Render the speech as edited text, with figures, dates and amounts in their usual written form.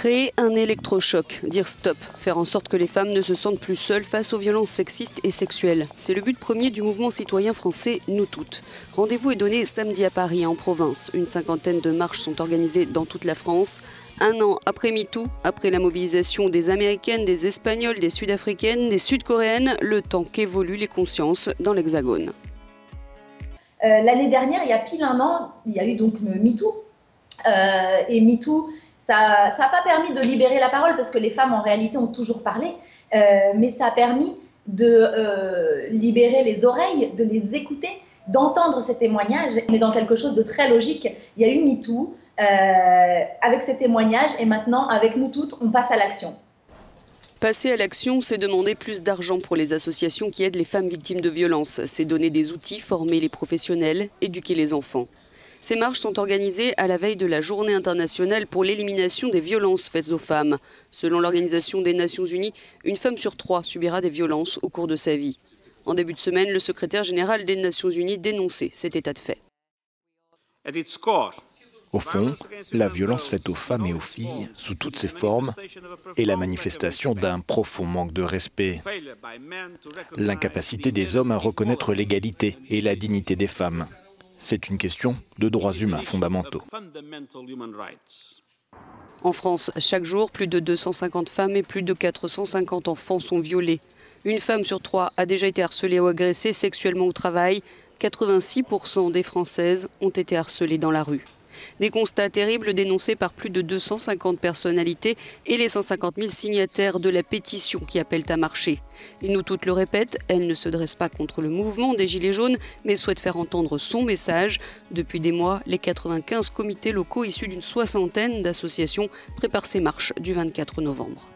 Créer un électrochoc, dire stop, faire en sorte que les femmes ne se sentent plus seules face aux violences sexistes et sexuelles. C'est le but premier du mouvement citoyen français Nous Toutes. Rendez-vous est donné samedi à Paris, en province. Une cinquantaine de marches sont organisées dans toute la France. Un an après MeToo, après la mobilisation des Américaines, des Espagnoles, des Sud-Africaines, des Sud-Coréennes, le temps qu'évoluent les consciences dans l'Hexagone. L'année dernière, il y a pile un an, il y a eu donc MeToo. Et MeToo, ça n'a pas permis de libérer la parole parce que les femmes en réalité ont toujours parlé, mais ça a permis de libérer les oreilles, de les écouter, d'entendre ces témoignages. On est dans quelque chose de très logique. Il y a eu MeToo avec ces témoignages et maintenant avec Nous Toutes, on passe à l'action. Passer à l'action, c'est demander plus d'argent pour les associations qui aident les femmes victimes de violences. C'est donner des outils, former les professionnels, éduquer les enfants. Ces marches sont organisées à la veille de la Journée internationale pour l'élimination des violences faites aux femmes. Selon l'Organisation des Nations Unies, une femme sur 3 subira des violences au cours de sa vie. En début de semaine, le secrétaire général des Nations Unies dénonçait cet état de fait. Au fond, la violence faite aux femmes et aux filles, sous toutes ses formes, est la manifestation d'un profond manque de respect. L'incapacité des hommes à reconnaître l'égalité et la dignité des femmes. C'est une question de droits humains fondamentaux. En France, chaque jour, plus de 250 femmes et plus de 450 enfants sont violés. Une femme sur 3 a déjà été harcelée ou agressée sexuellement au travail. 86% des Françaises ont été harcelées dans la rue. Des constats terribles dénoncés par plus de 250 personnalités et les 150 000 signataires de la pétition qui appellent à marcher. Et Nous Toutes le répètent, elle ne se dresse pas contre le mouvement des Gilets jaunes, mais souhaite faire entendre son message. Depuis des mois, les 95 comités locaux issus d'une soixantaine d'associations préparent ces marches du 24 novembre.